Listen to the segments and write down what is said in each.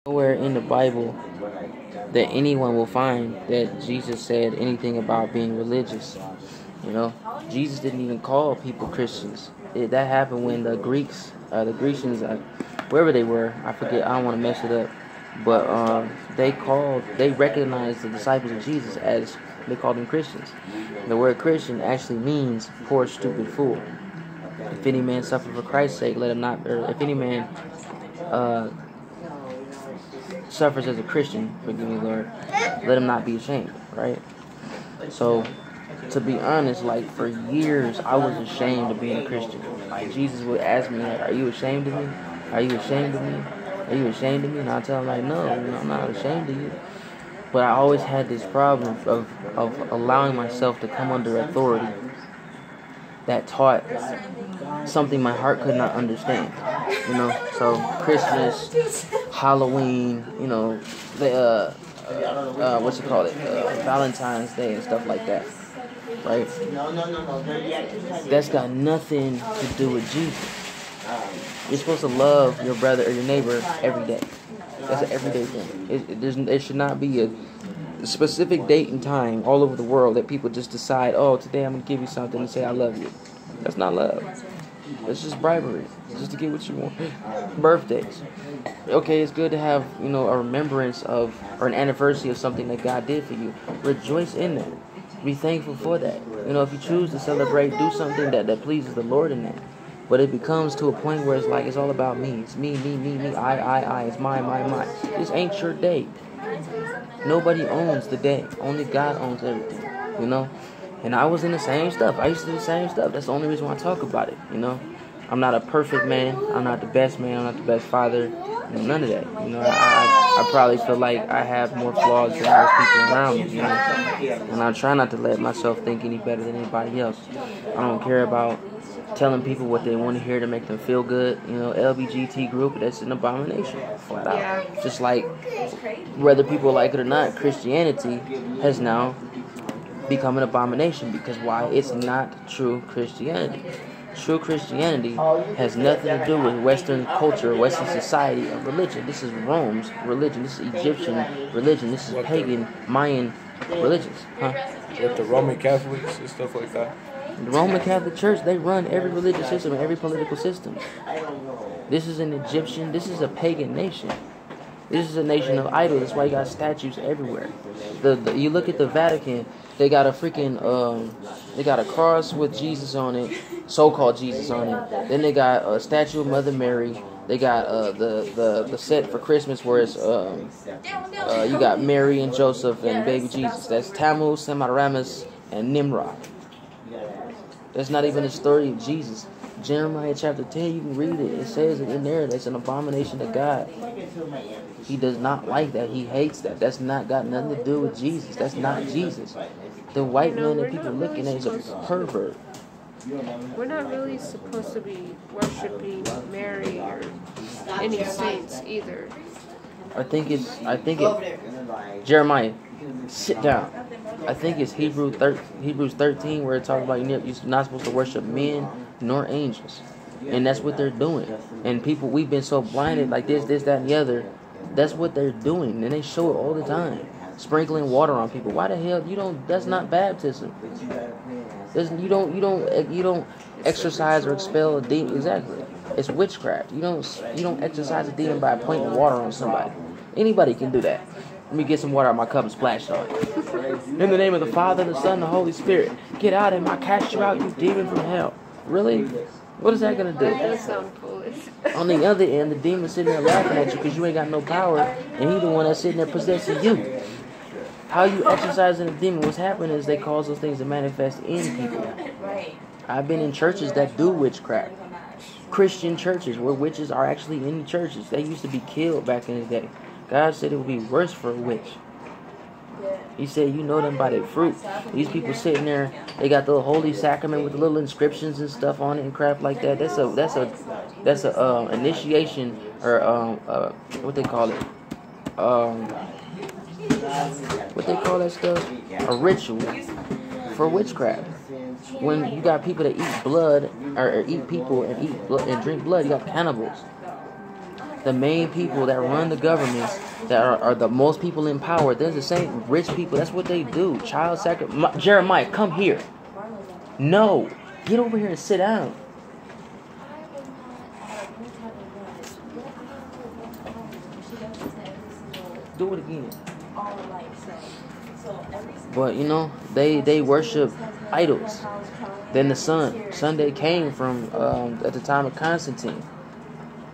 Nowhere in the Bible that anyone will find that Jesus said anything about being religious. You know, Jesus didn't even call people Christians. That happened when the Greeks, the Grecians, wherever they were, I forget. I don't want to mess it up, but they recognized the disciples of Jesus as they called them Christians. The word Christian actually means poor, stupid fool. If any man suffer for Christ's sake, let him not. Or if any man suffers as a Christian, forgive me, Lord, let him not be ashamed, right? So, to be honest, like, for years, I was ashamed of being a Christian. Like, Jesus would ask me, like, are you ashamed of me? Are you ashamed of me? Are you ashamed of me? And I'd tell him, like, no, I'm not ashamed of you. But I always had this problem of allowing myself to come under authority that taught something my heart could not understand, you know. So Christmas, Halloween, you know, the Valentine's Day and stuff like that, right? That's got nothing to do with Jesus. You're supposed to love your brother or your neighbor every day. That's an everyday thing. There should not be a specific date and time all over the world that people just decide, oh, today I'm going to give you something and say I love you. That's not love. That's just bribery. Just to get what you want. Birthdays. Okay, it's good to have, you know, a remembrance of, or an anniversary of something that God did for you. Rejoice in that. Be thankful for that. You know, if you choose to celebrate, do something that pleases the Lord in that. But it becomes to a point where it's like, it's all about me. It's me, I. It's mine. This ain't your day. Nobody owns the day. Only God owns everything, you know? And I was in the same stuff. I used to do the same stuff. That's the only reason why I talk about it, you know? I'm not a perfect man. I'm not the best man. I'm not the best father. None of that. You know, I probably feel like I have more flaws than most people around me, you know? And I try not to let myself think any better than anybody else. I don't care about telling people what they want to hear to make them feel good. You know, LBGT group, that's an abomination, flat out. Just like, whether people like it or not, Christianity has now become an abomination. Because why? It's not true Christianity. True Christianity has nothing to do with Western culture, Western society, or religion. This is Rome's religion. This is Egyptian religion. This is pagan, Mayan religions. With the Roman Catholics and stuff like that. The Roman Catholic Church, they run every religious system and every political system. This is an Egyptian, this is a pagan nation. This is a nation of idols. That's why you got statues everywhere. You look at the Vatican, they got a freaking, they got a cross with Jesus on it, so-called Jesus on it. Then they got a statue of Mother Mary. They got the set for Christmas where it's you got Mary and Joseph and baby Jesus. That's Tammuz, Semiramis, and Nimrod. That's not even the story of Jesus. Jeremiah chapter 10, you can read it. It says it in there. That's an abomination to God. He does not like that. He hates that. That's not got nothing to do with Jesus. That's not Jesus. The white man that people looking at is a pervert. We're not really supposed to be worshiping Mary or any saints either. I think Jeremiah, sit down. I think it's Hebrews 13 where it talks about you're not supposed to worship men nor angels. And that's what they're doing. And people, we've been so blinded like this, that, and the other. That's what they're doing. And they show it all the time. Sprinkling water on people. Why the hell that's not baptism. You don't exorcise or expel a demon. Exactly. It's witchcraft. You don't exorcise a demon by pointing water on somebody. Anybody can do that. Let me get some water out of my cup and splash on it. In the name of the Father, the Son, and the Holy Spirit. Get out of him. I cast you out, you demon from hell. Really? What is that going to do? That does sound foolish. On the other end, the demon's sitting there laughing at you because you ain't got no power, and he's the one that's sitting there possessing you. How you exercising a demon? What's happening is they cause those things to manifest in people. I've been in churches that do witchcraft. Christian churches where witches are actually in churches. They used to be killed back in the day. God said it would be worse for a witch. He said, you know them by their fruit. These people sitting there, they got the holy sacrament with the little inscriptions and stuff on it and crap like that. That's a initiation or what they call it? What they call that stuff? A ritual for witchcraft. When you got people that eat blood or eat people and eat blood and drink blood, you got cannibals. The main people that run the governments, that are the most people in power, they're the same rich people. That's what they do. Child sacrifice. Jeremiah, come here. No. Get over here and sit down. Do it again. But you know, they worship idols. Then the sun. Sunday came from at the time of Constantine.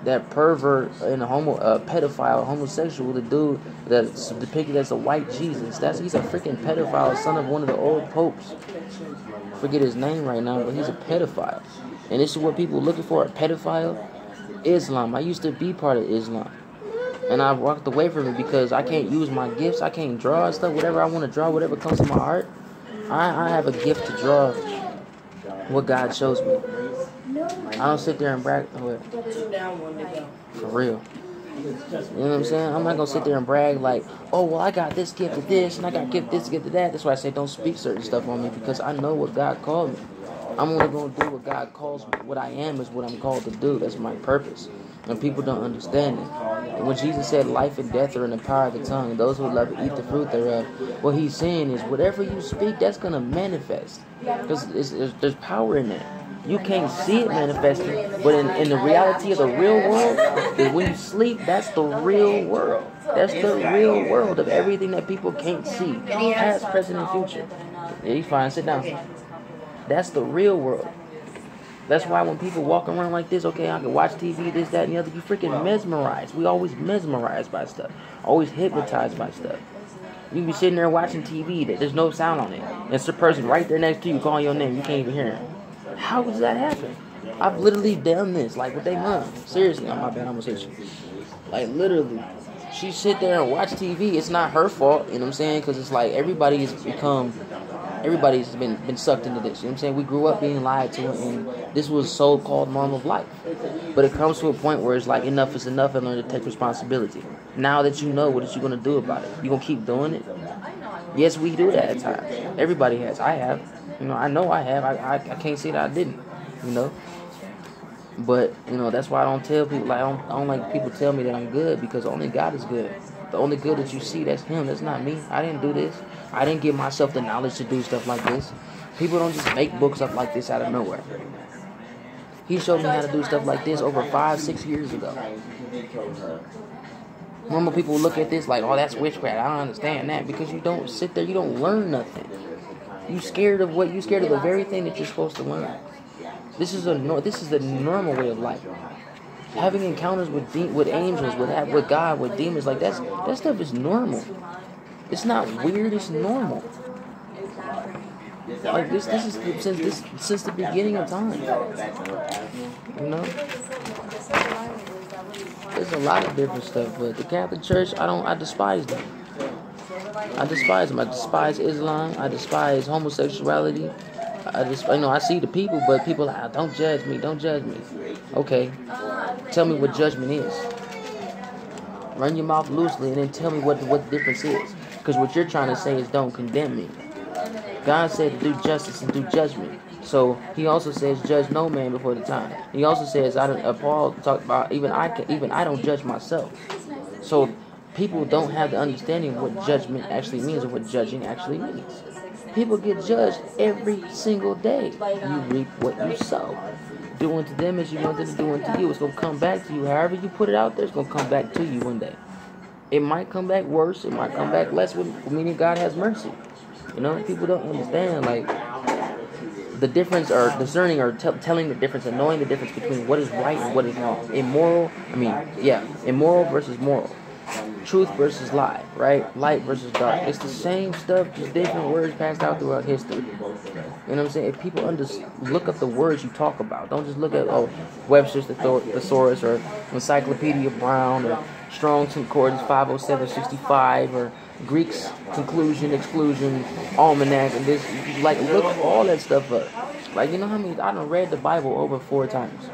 That pervert and a pedophile, homosexual, the dude that's depicted as a white Jesus. He's a freaking pedophile, son of one of the old popes. I forget his name right now, but he's a pedophile. And this is what people are looking for, a pedophile. Islam. I used to be part of Islam. And I walked away from it because I can't use my gifts. I can't draw and stuff. Whatever I want to draw, whatever comes to my heart. I have a gift to draw what God shows me. I don't sit there and brag. For real. You know what I'm saying? I'm not going to sit there and brag like, oh, well, I got this gift to this, and I got gift this, gift to that. That's why I say don't speak certain stuff on me, because I know what God called me. I'm only going to do what God calls me. What I am is what I'm called to do. That's my purpose. And people don't understand it. And when Jesus said life and death are in the power of the tongue, and those who love it eat the fruit thereof, what he's saying is whatever you speak, that's going to manifest. Because there's power in that. You can't see it manifesting, but in the reality of the real world, is when you sleep, that's the real world. That's the real world of everything that people can't see. Past, present, and future. Yeah, he's fine. Sit down. That's the real world. That's why when people walk around like this, okay, I can watch TV, this, that, and the other, you freaking mesmerized. We always mesmerized by stuff. Always hypnotized by stuff. You be sitting there watching TV that there's no sound on it. And it's a person right there next to you calling your name. You can't even hear him. How does that happen? I've literally done this, like with their mom. Seriously, my bad, I almost hit you. Like literally, she sit there and watch TV. It's not her fault, you know what I'm saying? Because it's like everybody's been sucked into this. You know what I'm saying? We grew up being lied to, and this was so-called norm of life. But it comes to a point where it's like enough is enough, and learn to take responsibility. Now that you know, what are you gonna do about it? You gonna keep doing it? Yes, we do that at times. Everybody has. I have. You know I have. I can't say that I didn't. You know. But you know that's why I don't tell people. Like I don't like people tell me that I'm good, because only God is good. The only good that you see, that's Him. That's not me. I didn't do this. I didn't give myself the knowledge to do stuff like this. People don't just make books up like this out of nowhere. He showed me how to do stuff like this over 5-6 years ago. Normal people look at this like, oh, that's witchcraft. I don't understand that, because you don't sit there. You don't learn nothing. You scared of what? You scared of the very thing that you're supposed to learn. This is the normal way of life. Having encounters with angels, with God, with demons, like that stuff is normal. It's not weird. It's normal. Like this is since the beginning of time. You know, there's a lot of different stuff, but the Catholic Church, I despise them. I despise them. I despise Islam. I despise homosexuality. I see the people, but people are like, don't judge me. Don't judge me. Okay, tell me what judgment is. Run your mouth loosely and then tell me what the difference is. Because what you're trying to say is don't condemn me. God said to do justice and do judgment. So He also says judge no man before the time. He also says Paul talked about even I don't judge myself. So people don't have the understanding of what judgment actually means or what judging actually means. People get judged every single day. You reap what you sow. Do unto them as you want them to do unto you. It's going to come back to you. However you put it out there, it's going to come back to you one day. It might come back worse. It might come back less, meaning God has mercy. You know, people don't understand, like, the difference, or discerning, or telling the difference, and knowing the difference between what is right and what is wrong. Immoral versus moral. Truth versus lie, right? Light versus dark. It's the same stuff, just different words passed out throughout history. You know what I'm saying? If people look up the words you talk about, don't just look at Webster's Thesaurus or Encyclopedia Brown or Strong's Concordance 50765 or Greek's Conclusion, Exclusion, Almanac, and this. Like, look all that stuff up. Like, you know how many? I done read the Bible over 4 times.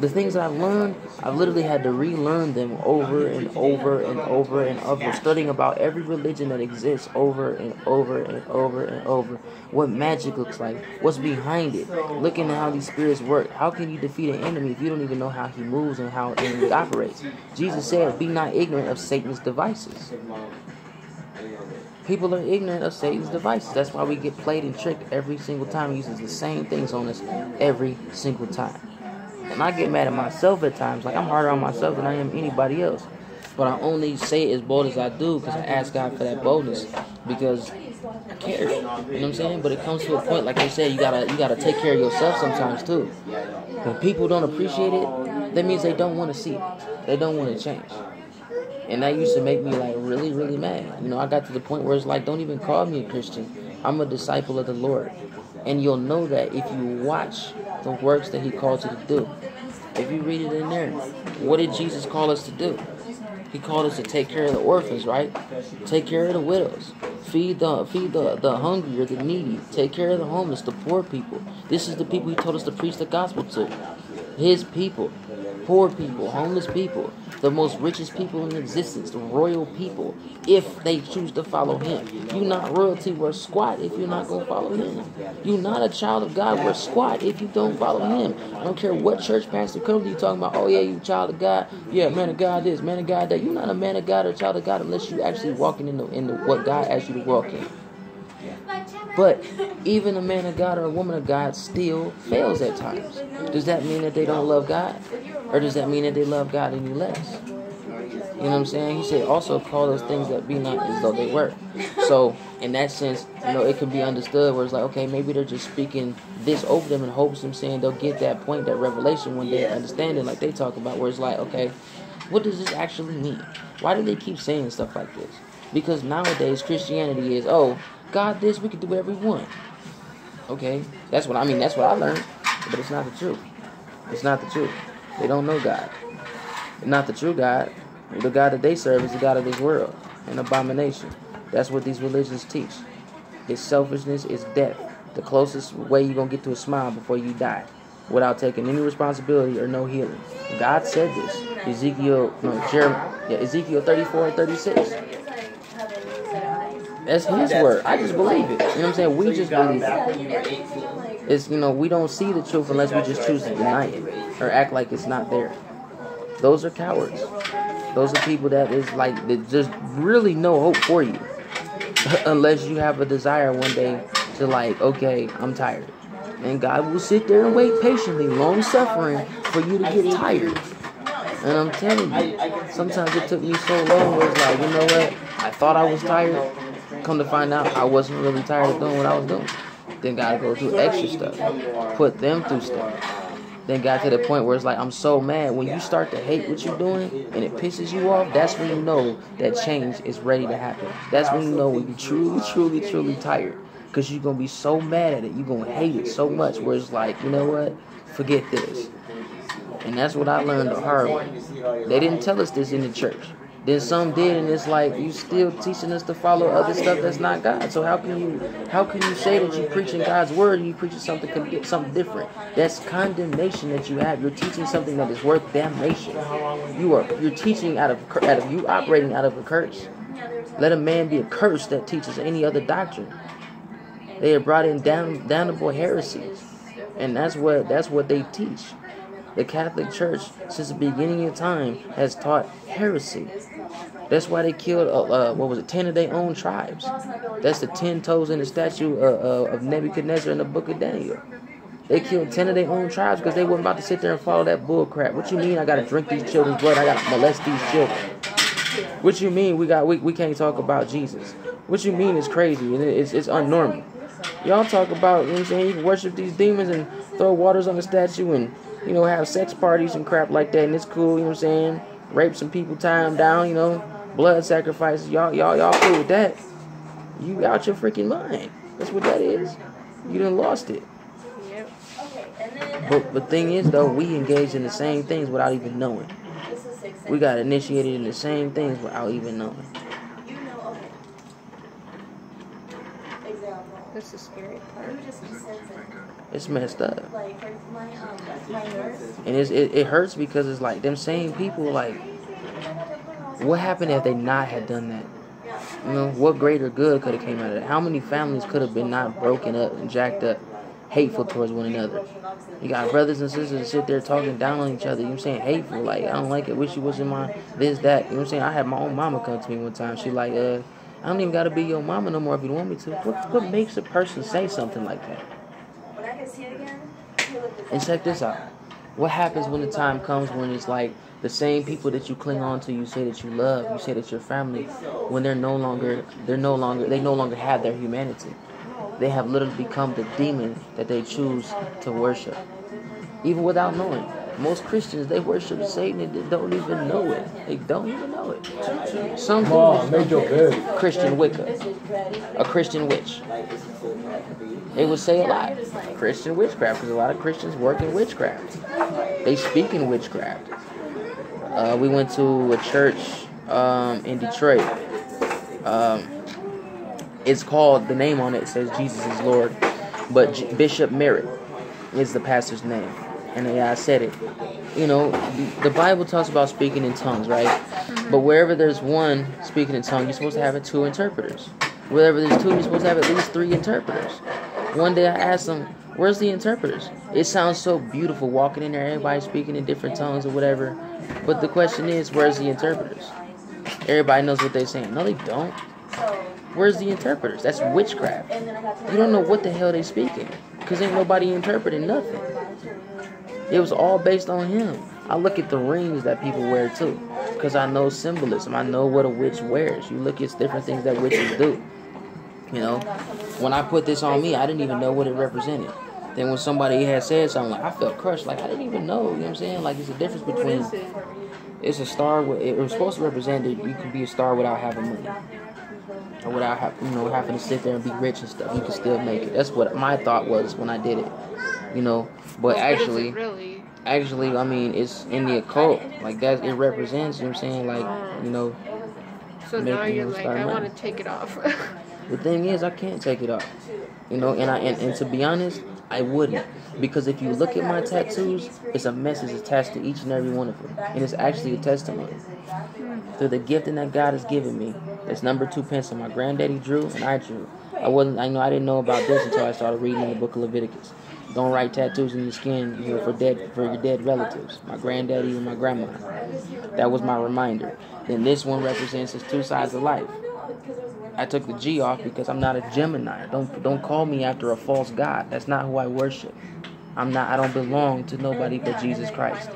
The things that I've learned, I've literally had to relearn them over and over and over and over, studying about every religion that exists over and over and over and over. What magic looks like, what's behind it, looking at how these spirits work. How can you defeat an enemy if you don't even know how he moves and how an enemy operates? Jesus said, be not ignorant of Satan's devices. People are ignorant of Satan's devices. That's why we get played and tricked every single time. He uses the same things on us every single time. And I get mad at myself at times. Like, I'm harder on myself than I am anybody else. But I only say it as bold as I do because I ask God for that boldness. Because I care. You know what I'm saying? But it comes to a point, like they say, you gotta take care of yourself sometimes too. When people don't appreciate it, that means they don't want to see it. They don't want to change. And that used to make me like really, really mad. You know, I got to the point where it's like, don't even call me a Christian. I'm a disciple of the Lord. And you'll know that if you watch the works that he called you to do. If you read it in there, what did Jesus call us to do? He called us to take care of the orphans, right? Take care of the widows. Feed the hungry or the needy. Take care of the homeless, the poor people. This is the people he told us to preach the gospel to. His people. Poor people, homeless people, the most richest people in existence, the royal people, if they choose to follow him. You're not royalty worth squat if you're not going to follow him. You're not a child of God worth squat if you don't follow him. I don't care what church pastor comes to you talking about, oh yeah, you a child of God. Yeah, man of God this, man of God that. You're not a man of God or a child of God unless you actually walking in the what God asked you to walk in. But even a man of God or a woman of God still fails at times. Does that mean that they don't love God? Or does that mean that they love God any less? You know what I'm saying? He said, also call those things that be not as though they were. So, in that sense, you know, it can be understood where it's like, okay, maybe they're just speaking this over them in hopes of saying they'll get that point, that revelation one day, understanding like they talk about, where it's like, okay, what does this actually mean? Why do they keep saying stuff like this? Because nowadays, Christianity is, oh, God this, we can do whatever we want. Okay, that's what I learned. But it's not the truth. It's not the truth. They don't know God. It's not the true God. The God that they serve is the God of this world. An abomination. That's what these religions teach. It's selfishness, it's death. The closest way you're going to get to a smile before you die. Without taking any responsibility or no healing. God said this. Ezekiel 34 and 36. That's his word. I just believe it. You know what I'm saying? We just believe it. It's, you know, we don't see the truth unless we just choose to deny it or act like it's not there. Those are cowards. Those are people that is like, there's just really no hope for you. Unless you have a desire one day to like, okay, I'm tired. And God will sit there and wait patiently, long suffering, for you to get tired. And I'm telling you, sometimes it took me so long where it's like, you know what? I thought I was tired. Come to find out, I wasn't really tired of doing what I was doing. Then gotta go through extra stuff. Put them through stuff. Then got to the point where it's like, I'm so mad. When you start to hate what you're doing and it pisses you off, that's when you know that change is ready to happen. That's when you know when you're truly, truly, truly tired. Because you're going to be so mad at it. You're going to hate it so much where it's like, you know what? Forget this. And that's what I learned the hard way. They didn't tell us this in the church. Then some did, and it's like, you still teaching us to follow other stuff that's not God. So how can you say that you're preaching God's word and you're preaching something different? That's condemnation that you have. You're teaching something that is worth damnation. You're teaching out of you operating out of a curse. Let a man be accursed that teaches any other doctrine. They have brought in damnable heresies, and that's what they teach. The Catholic Church, since the beginning of time, has taught heresy. That's why they killed, 10 of their own tribes. That's the 10 toes in the statue of Nebuchadnezzar in the book of Daniel. They killed 10 of their own tribes because they weren't about to sit there and follow that bull crap. What you mean I got to drink these children's blood? I got to molest these children? What you mean we can't talk about Jesus? What you mean it's crazy and it's unnormal? Y'all talk about, you know what I'm saying, you can worship these demons and throw waters on the statue and, you know, have sex parties and crap like that, and it's cool, you know what I'm saying? Rape some people, tie them down, you know, blood sacrifices. Y'all cool with that? You out your freaking mind. That's what that is. You done lost it. Yep. But the thing is, though, we engage in the same things without even knowing. We got initiated in the same things without even knowing. Example. That's the scary part. It's messed up. And it hurts because it's like them same people, like, what happened if they not had done that? You know, what greater good could have came out of that? How many families could have been not broken up and jacked up, hateful towards one another? You got brothers and sisters that sit there talking down on each other, you know what I'm saying, hateful, like, I don't like it, wish you wasn't my this, that, you know what I'm saying? I had my own mama come to me one time, she like, I don't even gotta be your mama no more if you want me to. What makes a person say something like that? And check this out. What happens when the time comes when it's like the same people that you cling on to, you say that you love, you say that you're family, when they no longer have their humanity. They have literally become the demon that they choose to worship, even without knowing. Most Christians, they worship Satan and they don't even know it. They don't even know it. Some Christian Wicca, a Christian witch. They would say a lot. Christian witchcraft, because a lot of Christians work in witchcraft. They speak in witchcraft. We went to a church in Detroit. It's called, the name on it says Jesus is Lord, but Bishop Merritt is the pastor's name. And yeah, I said it. You know, the Bible talks about speaking in tongues, right? But wherever there's one speaking in tongues, you're supposed to have 2 interpreters. Wherever there's 2, you're supposed to have at least 3 interpreters. One day I asked them, where's the interpreters? It sounds so beautiful walking in there, everybody speaking in different tongues or whatever. But the question is, where's the interpreters? Everybody knows what they're saying. No, they don't. Where's the interpreters? That's witchcraft. You don't know what the hell they speaking, because ain't nobody interpreting nothing. It was all based on him. I look at the rings that people wear too, because I know symbolism. I know what a witch wears. You look at different things that witches do. You know, when I put this on me, I didn't even know what it represented. Then when somebody had said something, like, I felt crushed. Like, I didn't even know. You know what I'm saying? Like, it's a difference between. It's a star. It was supposed to represent that you can be a star without having money, or without having to sit there and be rich and stuff. You can still make it. That's what my thought was when I did it. You know, but actually, I mean, it's in the occult. Like, that, it represents. You know what I'm saying? Like, you know. So now you're like, I want to take it off. The thing is, I can't take it off. You know, and to be honest, I wouldn't. Because if you look at my tattoos, it's a message attached to each and every one of them. And it's actually a testimony. Through the gifting that God has given me. It's number 2 pencil. My granddaddy drew and I drew. I didn't know about this until I started reading in the book of Leviticus. Don't write tattoos in your skin, you know, for your dead relatives. My granddaddy and my grandma. That was my reminder. Then this one represents his 2 sides of life. I took the G off because I'm not a Gemini. Don't call me after a false god. That's not who I worship. I don't belong to nobody but Jesus Christ.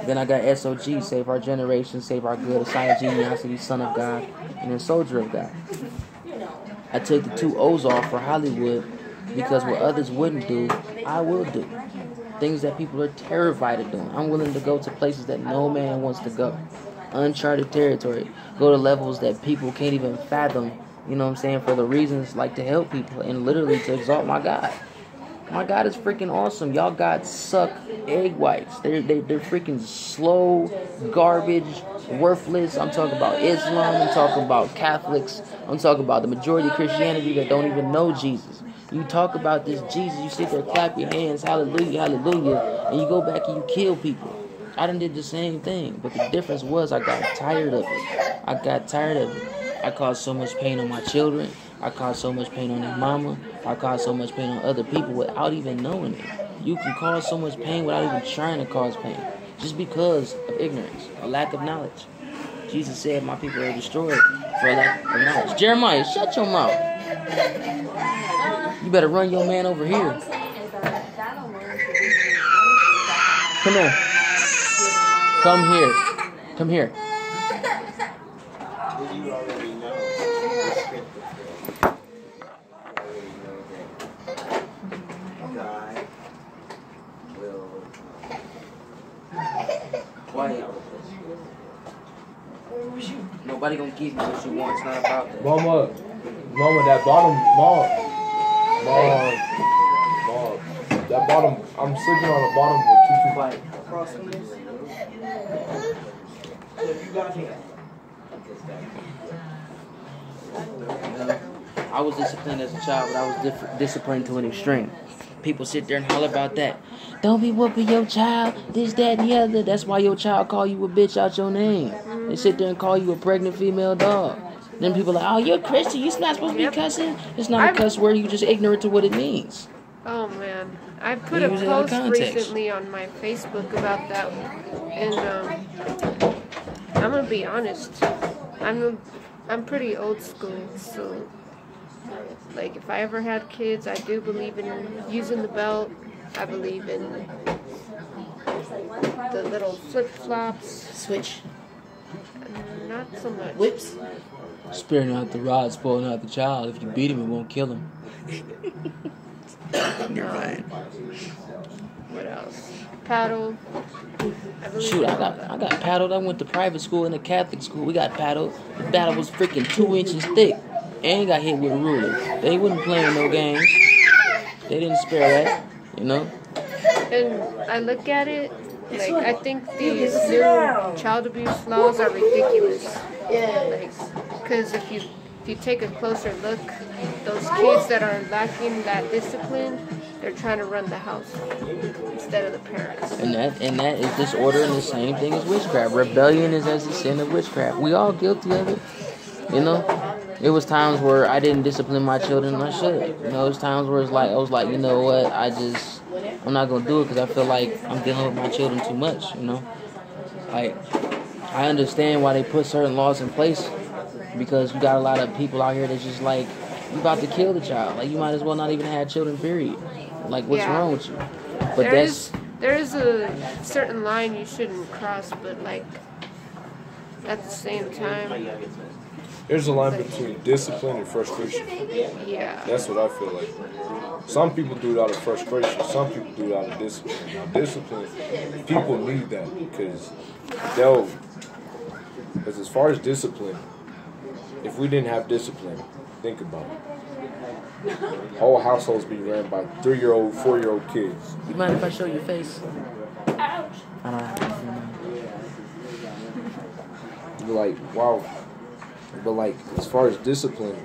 Then I got SOG, Save Our Generation, Save Our Good, Aside Geniosity, Son of God, and then Soldier of God. I took the 2 O's off for Hollywood because what others wouldn't do, I will do. Things that people are terrified of doing. I'm willing to go to places that no man wants to go. Uncharted territory. Go to levels that people can't even fathom, you know what I'm saying, for the reasons like to help people and literally to exalt my God. My God is freaking awesome. Y'all gods suck egg whites. They're freaking slow, garbage, worthless. I'm talking about Islam. I'm talking about Catholics. I'm talking about the majority of Christianity that don't even know Jesus. You talk about this Jesus, you sit there, clap your hands, hallelujah, hallelujah, and you go back and you kill people. I done did the same thing, but the difference was I got tired of it. I caused so much pain on my children. I caused so much pain on their mama. I caused so much pain on other people without even knowing it. You can cause so much pain without even trying to cause pain, just because of ignorance, a lack of knowledge. Jesus said, my people are destroyed for a lack of knowledge. Jeremiah, shut your mouth. You better run your man over here. Come here. Come here. Come here. Quiet. Nobody gonna give you what you want. It's not about that. Mama, that bottom, Mom. That bottom, I'm sleeping on the bottom with 2 Quiet. Across from this. You got here. I was disciplined as a child, but I was disciplined to an extreme. People sit there and holler about that. Don't be whooping your child, this, that, and the other. That's why your child call you a bitch out your name. They sit there and call you a pregnant female dog. Then people are like, oh, you're a Christian, you're not supposed to be cussing. It's not a cuss word, you're just ignorant to what it means. Oh, man. I put a post recently on my Facebook about that. And I'm going to be honest. I'm pretty old school, so... Like, if I ever had kids, I do believe in using the belt. I believe in the little flip-flops. Switch. Not so much. Whips. Sparing out the rod, spoiling out the child. If you beat him, it won't kill him. You're right. What else? Paddle. Shoot, I got paddled. I went to private school and a Catholic school. We got paddled. The paddle was freaking 2 inches thick. And got hit with a ruler. They wasn't playing no games. They didn't spare that, you know. And I look at it, like, I think these new child abuse laws are ridiculous. Like, because if you take a closer look, those kids that are lacking that discipline, they're trying to run the house instead of the parents. And that is disorder and the same thing as witchcraft. Rebellion is as the sin of witchcraft. We all guilty of it, you know. It was times where I didn't discipline my children and I should. You know, it was times where I was like, you know what, I'm not going to do it because I feel like I'm dealing with my children too much, you know. Like, I understand why they put certain laws in place because you got a lot of people out here that's just like, you about to kill the child. Like, you might as well not even have children, period. Like, what's wrong with you? But there is a certain line you shouldn't cross, but, like, at the same time... There's a line between discipline and frustration. Yeah. That's what I feel like. Some people do it out of frustration. Some people do it out of discipline. Now, discipline, people need that because as far as discipline, if we didn't have discipline, think about it. Whole households be ran by 3-year-old, 4-year-old kids. You mind if I show your face? Ouch. I don't know. You're like, wow. But like, as far as discipline,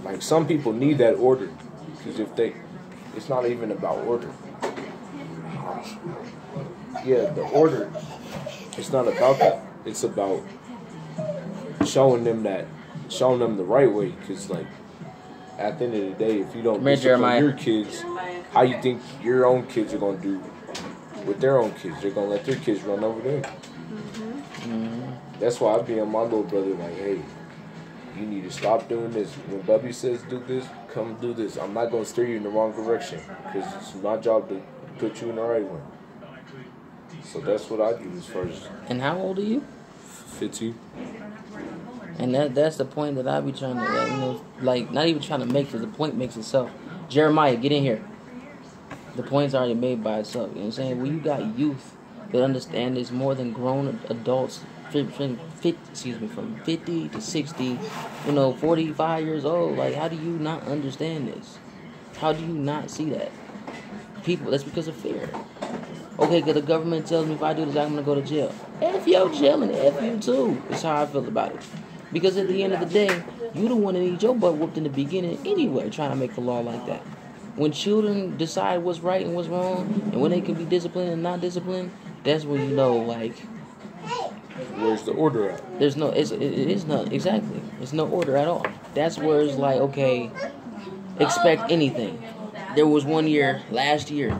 like some people need that order, because it's not even about order. Yeah, the order, it's not about that. It's about showing them the right way. Because like, at the end of the day, if you don't discipline your kids, how you think your own kids are gonna do with their own kids? They're gonna let their kids run over them. Mm-hmm. That's why I be on my little brother like, hey, you need to stop doing this. When Bubby says do this, come do this. I'm not going to steer you in the wrong direction because it's my job to put you in the right one. So that's what I do as far as... And how old are you? 15. And that's the point that I be trying to, like, not even trying to make, because the point makes itself. Jeremiah, get in here. The point's already made by itself. You know what I'm saying? When you got youth that understand this more than grown adults, from 50 to 60, 45 years old. Like, how do you not understand this? How do you not see that? People, that's because of fear. Okay, because the government tells me if I do this, I'm going to go to jail. F your jail and F you too. That's how I feel about it. Because at the end of the day, you the one that needs your butt whooped in the beginning anyway, trying to make a law like that. When children decide what's right and what's wrong, and when they can be disciplined and not disciplined, that's when you know, like... Where's the order at? There's no, it is not, exactly. There's no order at all. That's where it's like, okay, expect anything. There was one year, last year,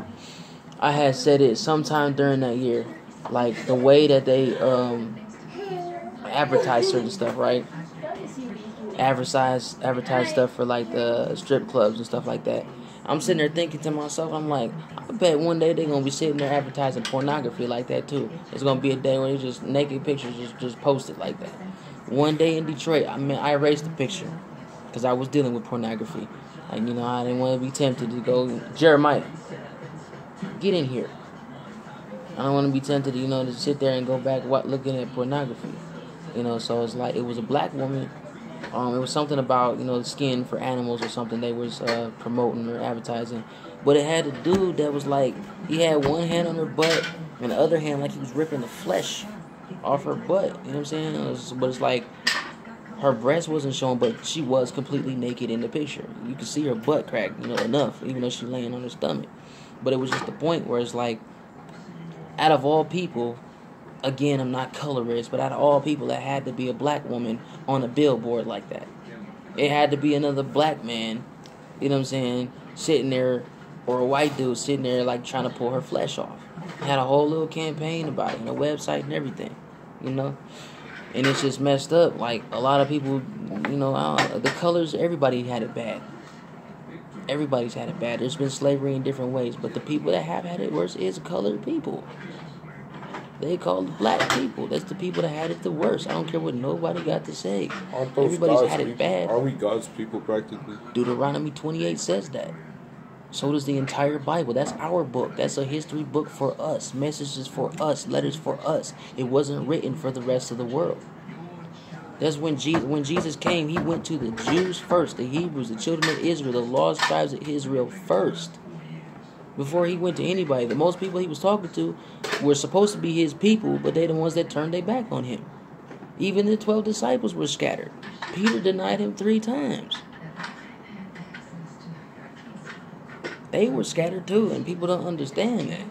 I had said it sometime during that year, like the way that they advertise certain stuff, right? Advertise stuff for like the strip clubs and stuff like that. I'm sitting there thinking to myself, I'm like, I bet one day they're going to be sitting there advertising pornography like that too. It's going to be a day where it's just naked pictures just posted like that. One day in Detroit, I erased the picture because I was dealing with pornography. Like, I didn't want to be tempted to go, Jeremiah, get in here. I don't want to be tempted to, to sit there and go back looking at pornography. So it's like, it was a black woman. It was something about, skin for animals or something they was promoting or advertising. But it had a dude that was like, he had one hand on her butt and the other hand like he was ripping the flesh off her butt. You know what I'm saying? But it's like, Her breast wasn't shown, but she was completely naked in the picture. You could see her butt crack, enough, even though she's laying on her stomach. But it was just the point where it's like, out of all people, again, I'm not colorist, but out of all people, it had to be a black woman on a billboard like that. It had to be another black man, sitting there, or a white dude sitting there like trying to pull her flesh off. Had a whole little campaign about it, and a website and everything, And it's just messed up. Like, a lot of people, the colors, everybody had it bad. Everybody's had it bad. There's been slavery in different ways, but the people that have had it worse is colored people. They called black people. That's the people that had it the worst. I don't care what nobody got to say. Everybody's had it bad. Are we God's people practically? Deuteronomy 28 says that. So does the entire Bible. That's our book. That's a history book for us. Messages for us. Letters for us. It wasn't written for the rest of the world. That's when Jesus came, he went to the Jews first, the Hebrews, the children of Israel, the lost tribes of Israel first. Before he went to anybody. The most people he was talking to were supposed to be his people, but they're the ones that turned their back on him. Even the 12 disciples were scattered. Peter denied him 3 times. They were scattered too, and people don't understand that.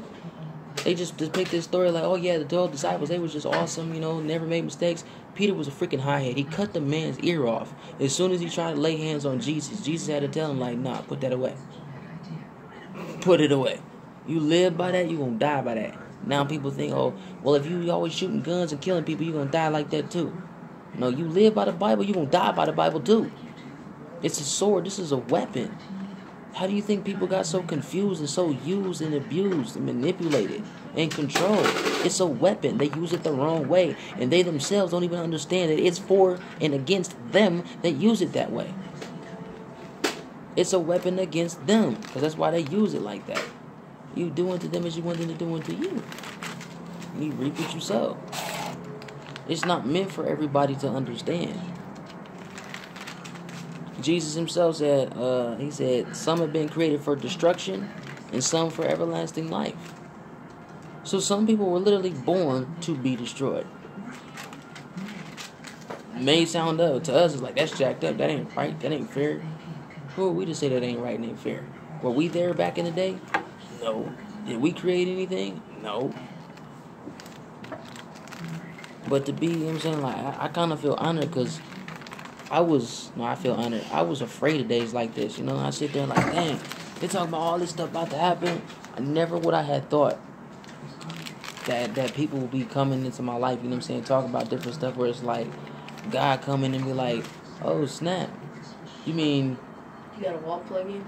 They just pick this story like, oh yeah, the 12 disciples, they was just awesome, never made mistakes. Peter was a freaking hothead. He cut the man's ear off. As soon as he tried to lay hands on Jesus, Jesus had to tell him like, nah, put that away. Put it away. You live by that, you're going to die by that. Now people think, oh, well, if you always shooting guns and killing people, you're going to die like that too. No, you live by the Bible, you're going to die by the Bible too. It's a sword. This is a weapon. How do you think people got so confused and so used and abused and manipulated and controlled? It's a weapon. They use it the wrong way. And they themselves don't even understand that it's for and against them that use it that way. It's a weapon against them. Because that's why they use it like that. You do unto them as you want them to do unto you. You reap what you sow. It's not meant for everybody to understand. Jesus himself said, he said, some have been created for destruction and some for everlasting life. So some people were literally born to be destroyed. May sound up to us, it's like, that's jacked up, that ain't right, that ain't fair. Who are we to say that ain't right and ain't fair? Were we there back in the day? No. Did we create anything? No. But to be, like, I kind of feel honored because I feel honored. I was afraid of days like this, I sit there like, dang, they talking about all this stuff about to happen. I never would I had thought that people will be coming into my life, talking about different stuff where it's like, God coming and be like, oh, snap. You mean... You got a wall plug in?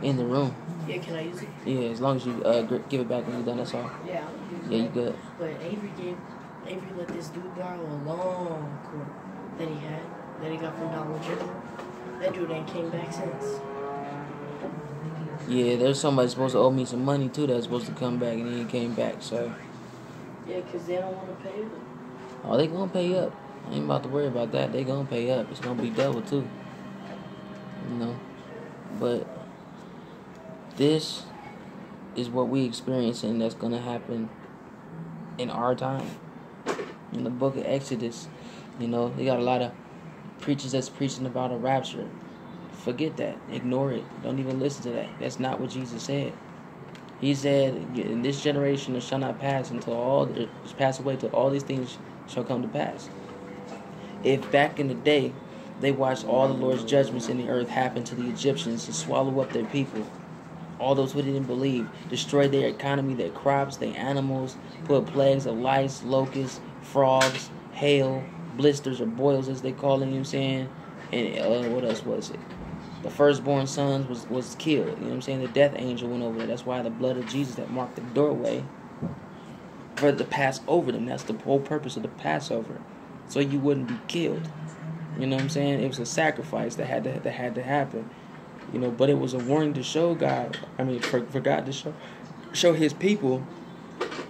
In the room. Yeah, can I use it? Yeah, as long as you give it back when you're done, that's all. Yeah. Yeah, you good. But Avery let this dude borrow a long cord that he got from Dollar General. That dude ain't came back since. Yeah, there's somebody supposed to owe me some money too that's supposed to come back and he ain't came back, so. Yeah, because they don't want to pay up. Oh, they gonna pay up. I ain't about to worry about that. They gonna pay up. It's gonna be double too. But this is what we experiencing that's gonna happen in our time. In the book of Exodus, they got a lot of preachers that's preaching about a rapture. Forget that. Ignore it. Don't even listen to that. That's not what Jesus said. He said, in this generation it shall not pass pass away till all these things shall come to pass. If back in the day they watched all the Lord's judgments in the earth happen to the Egyptians to swallow up their people, all those who didn't believe, destroy their economy, their crops, their animals, put plagues of lice, locusts, frogs, hail, blisters or boils as they call it, and what else was it? The firstborn sons was killed, the death angel went over there. That's why the blood of Jesus that marked the doorway for to pass over them. That's the whole purpose of the Passover, so you wouldn't be killed. It was a sacrifice that had to happen. But it was a warning to show God. For God to show His people,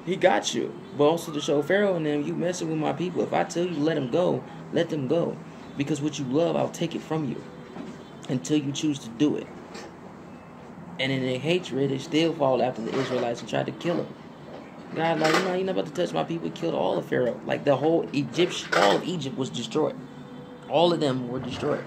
He got you. But also to show Pharaoh and them, you messing with my people. If I tell you let them go, let them go. Because what you love, I'll take it from you until you choose to do it. And in their hatred, they still followed after the Israelites and tried to kill them. God, like, you're not about to touch my people. He killed all of Pharaoh. Like, all of Egypt was destroyed. All of them were destroyed.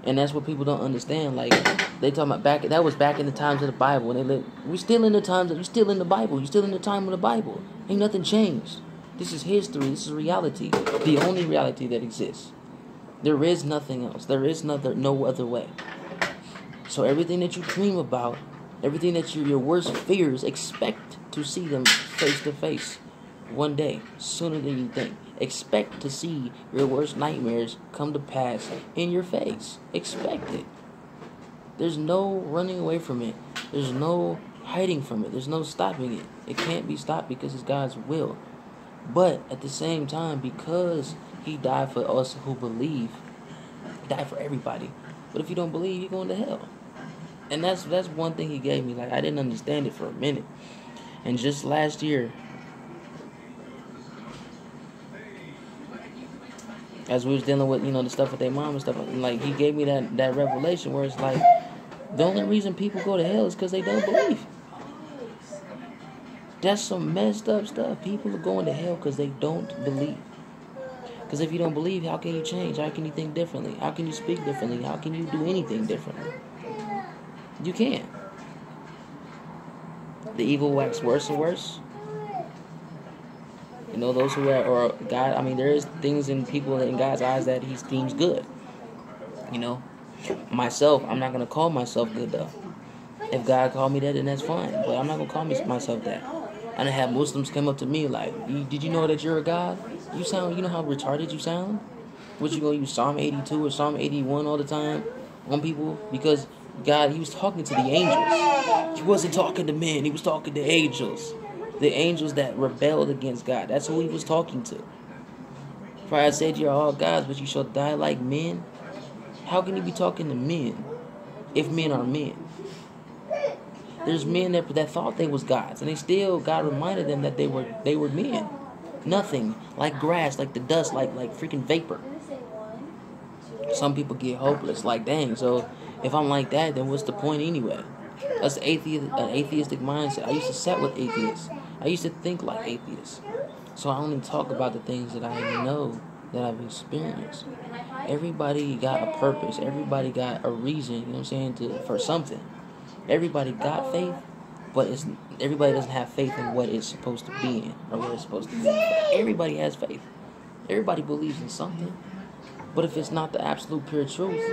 And that's what people don't understand. Like, they talking about that was back in the times of the Bible. And we still in the times you still in the Bible. You still in the time of the Bible. Ain't nothing changed. This is history. This is reality. The only reality that exists. There is nothing else. There is no other way. So everything that you dream about, everything that your worst fears, expect to see them face to face one day, sooner than you think. Expect to see your worst nightmares come to pass in your face. Expect it. There's no running away from it. There's no hiding from it. There's no stopping it. It can't be stopped because it's God's will. But at the same time, because He died for us who believe, He died for everybody. But if you don't believe, you're going to hell. And that's one thing He gave me. Like, I didn't understand it for a minute. And just last year, as we was dealing with, the stuff with their mom and stuff, like, He gave me that revelation where it's like, the only reason people go to hell is because they don't believe. That's some messed up stuff. People are going to hell because they don't believe. Because if you don't believe, how can you change? How can you think differently? How can you speak differently? How can you do anything differently? You can't. The evil wax worse and worse. Those who are, or God, there is things in people in God's eyes that He deems good. Myself, I'm not going to call myself good, though. If God called me that, then that's fine. But I'm not going to call myself that. I done have Muslims come up to me like, did you know that you're a God? You know how retarded you sound? What, you going to use Psalm 82 or Psalm 81 all the time on people? Because God, He was talking to the angels. He wasn't talking to men. He was talking to angels. The angels that rebelled against God. That's who He was talking to. For I said, you're all gods, but you shall die like men. How can He be talking to men if men are men? There's men that thought they was gods, and God reminded them that they were men. Nothing, like grass, like the dust, like freaking vapor. Some people get hopeless, like, dang, so if I'm like that, then what's the point anyway? That's an atheistic mindset. I used to sit with atheists. I used to think like atheists. So I only talk about the things that I know, that I've experienced. Everybody got a purpose. Everybody got a reason, you know what I'm saying, for something. Everybody got faith, but everybody doesn't have faith in what it's supposed to be in, or what it's supposed to be. Everybody has faith. Everybody believes in something. But if it's not the absolute pure truth,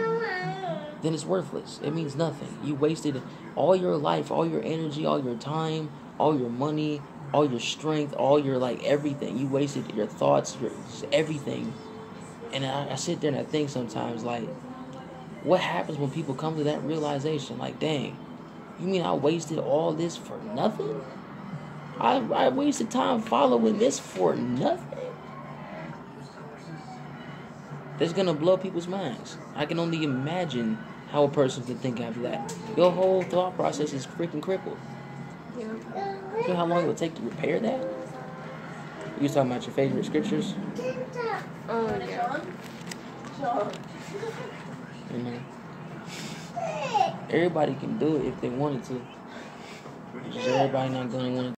then it's worthless. It means nothing. You wasted all your life, all your energy, all your time, all your money, all your strength, all your, everything. You wasted your thoughts, everything. And I sit there and I think sometimes, what happens when people come to that realization? Like, dang, you mean I wasted all this for nothing? I wasted time following this for nothing? That's going to blow people's minds. I can only imagine how a person can think after that. Your whole thought process is freaking crippled. Yeah. You know how long it would take to repair that? You was talking about your favorite scriptures? Oh, yeah. Everybody can do it if they wanted to. Just everybody not going to want to.